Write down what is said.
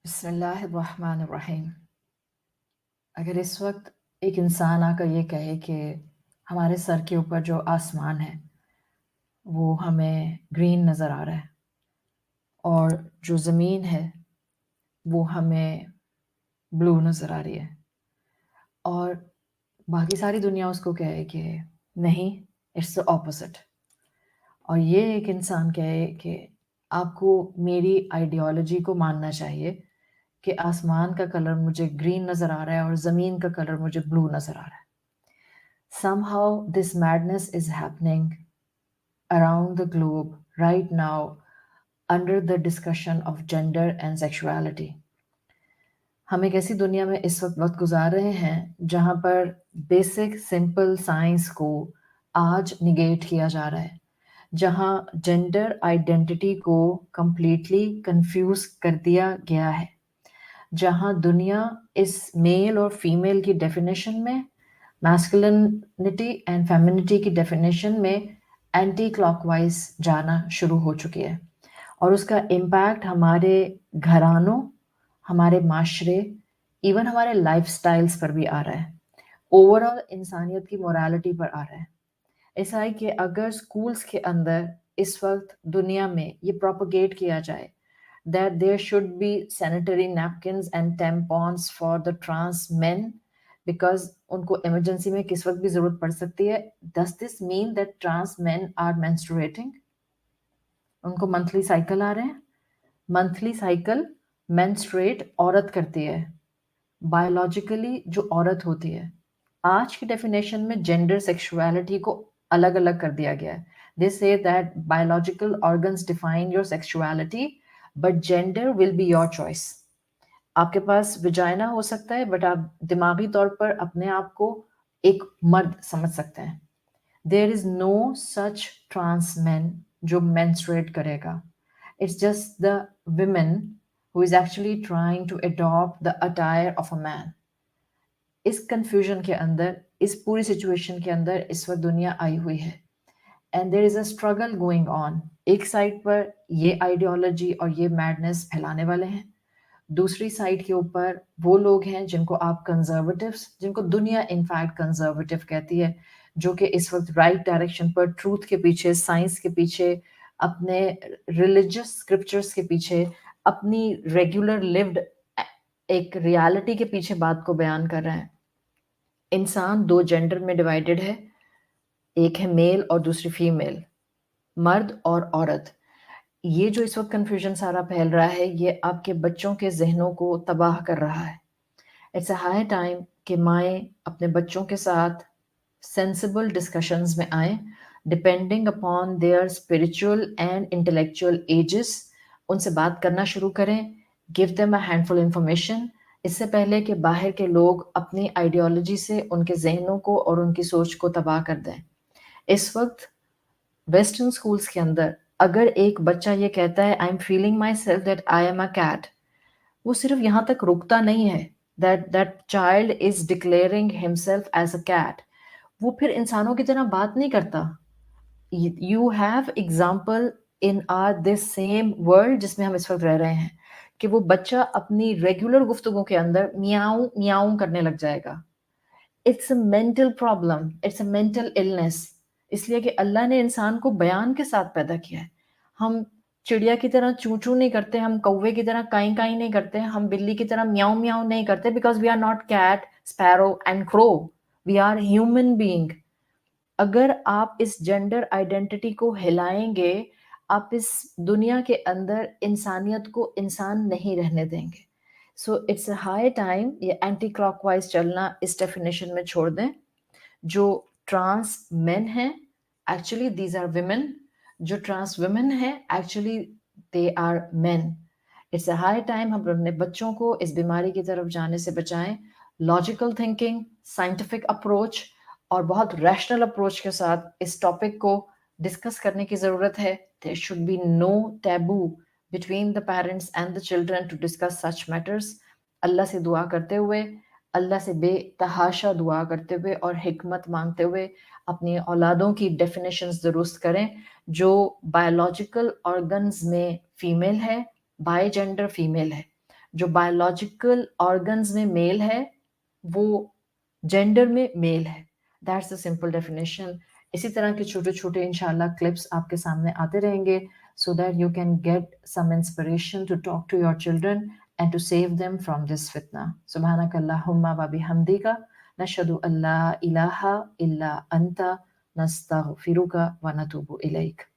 बिस्मिल्लाहिर्रहमानिर्रहीम। अगर इस वक्त एक इंसान आकर ये कहे कि हमारे सर के ऊपर जो आसमान है वो हमें ग्रीन नज़र आ रहा है और जो ज़मीन है वो हमें ब्लू नज़र आ रही है, और बाकी सारी दुनिया उसको कहे कि नहीं, इट्स द ऑपोजिट, और ये एक इंसान कहे कि आपको मेरी आइडियोलॉजी को मानना चाहिए कि आसमान का कलर मुझे ग्रीन नज़र आ रहा है और ज़मीन का कलर मुझे ब्लू नज़र आ रहा है। Somehow this madness is happening around the globe right now under the discussion of gender and sexuality. हम एक ऐसी दुनिया में इस वक्त गुजार रहे हैं जहाँ पर बेसिक सिंपल साइंस को आज निगेट किया जा रहा है, जहाँ जेंडर आइडेंटिटी को completely कंफ्यूज कर दिया गया है, जहाँ दुनिया इस मेल और फीमेल की डेफिनेशन में, मैस्कुलिनिटी एंड फेमिनिटी की डेफिनेशन में एंटी क्लॉकवाइज जाना शुरू हो चुकी है, और उसका इम्पैक्ट हमारे घरानों, हमारे माशरे, इवन हमारे लाइफस्टाइल्स पर भी आ रहा है, ओवरऑल इंसानियत की मोरालिटी पर आ रहा है। ऐसा है कि अगर स्कूल्स के अंदर इस वक्त दुनिया में ये प्रोपोगेट किया जाए that there should be sanitary napkins and tampons for the trans men because उनको emergency में किस वक्त भी ज़रूरत पड़ सकती है, does this mean that trans men are menstruating? उनको मंथली साइकिल आ रहे हैं? मंथली साइकिल menstruate औरत करती है, बायोलॉजिकली जो औरत होती है। आज की डेफिनेशन में जेंडर सेक्सुअलिटी को अलग अलग कर दिया गया है। They say that biological organs define your sexuality but gender will be your choice. आपके पास विजाइना हो सकता है बट आप दिमागी तौर पर अपने आप को एक मर्द समझ सकते हैं। There is no such trans man जो मेंस्ट्रुएट करेगा। It's just the women who is actually trying to adopt the attire of a man. इस कंफ्यूजन के अंदर, इस पूरी सिचुएशन के अंदर इस वक्त दुनिया आई हुई है, and there is a struggle going on. एक साइड पर ये आइडियोलॉजी और ये मैडनेस फैलाने वाले हैं, दूसरी साइड के ऊपर वो लोग हैं जिनको आप कंजर्वेटिव्स, जिनको दुनिया इनफैक्ट कंजर्वेटिव कहती है, जो कि इस वक्त राइट डायरेक्शन पर, ट्रूथ के पीछे, साइंस के पीछे, अपने रिलीजियस स्क्रिप्चर्स के पीछे, अपनी रेगुलर लिव्ड एक रियलिटी के पीछे बात को बयान कर रहे हैं। इंसान दो जेंडर में डिवाइडेड है, एक है मेल और दूसरी फीमेल, मर्द और औरत। ये जो इस वक्त कन्फ्यूजन सारा फैल रहा है, ये आपके बच्चों के जहनों को तबाह कर रहा है। इट्स अ हाई टाइम कि माएँ अपने बच्चों के साथ सेंसिबल डिस्कशंस में आएँ, depending upon their spiritual and intellectual ages. उनसे बात करना शुरू करें, give them a handful information, इससे पहले कि बाहर के लोग अपनी आइडियोलॉजी से उनके जहनों को और उनकी सोच को तबाह कर दें। इस वक्त वेस्टर्न स्कूल्स के अंदर अगर एक बच्चा ये कहता है I am feeling myself that I am a cat, वो सिर्फ यहाँ तक रुकता नहीं है, that child is declaring himself as a cat, वो फिर इंसानों की तरह बात नहीं करता। You have example in our this same world जिसमें हम इस वक्त रह रहे हैं, कि वो बच्चा अपनी रेगुलर गुफ्तगू के अंदर मियाऊं मियाऊं करने लग जाएगा। It's a mental problem, it's a mental illness, इसलिए कि अल्लाह ने इंसान को बयान के साथ पैदा किया है। हम चिड़िया की तरह चूं चूं नहीं करते, हम कौवे की तरह काई काई नहीं करते, हम बिल्ली की तरह म्याऊं म्याऊं नहीं करते, because we are not cat, sparrow and crow, we are human being. अगर आप इस जेंडर आइडेंटिटी को हिलाएंगे, आप इस दुनिया के अंदर इंसानियत को इंसान नहीं रहने देंगे। So it's a high time ये एंटी क्लॉकवाइज चलना इस डेफिनेशन में छोड़ दें। जो ट्रांस मेन हैं, एक्चुअली दीज आर विमेन। जो ट्रांस वुमेन है, actually they are men. It's a high time हम अपने बच्चों को इस बीमारी की तरफ जाने से बचाएं। लॉजिकल थिंकिंग, साइंटिफिक अप्रोच और बहुत रैशनल अप्रोच के साथ इस टॉपिक को डिस्कस करने की ज़रूरत है। There should be no taboo between the parents and the children to discuss such matters. अल्लाह से दुआ करते हुए, अल्लाह से बेतहाशा दुआ करते हुए और हिकमत मांगते हुए अपनी औलादों की डेफिनेशंस दुरुस्त करें। जो बायोलॉजिकल ऑर्गन्स में फीमेल है, बाय जेंडर फीमेल है, جو بایولوجیکل آرگنز میں میل ہے وہ جینڈر میں میل ہے. That's a simple definition. اسی طرح کے چھوٹے چھوٹے انشاءاللہ کلپس آپ کے سامنے آتے رہیں گے so that you can get some inspiration to talk to your children and to save them from this fitna. سبحانك اللهم وبحمدك نشهد أن لا إله إلا أنت نستغفرك ونتوب إليك.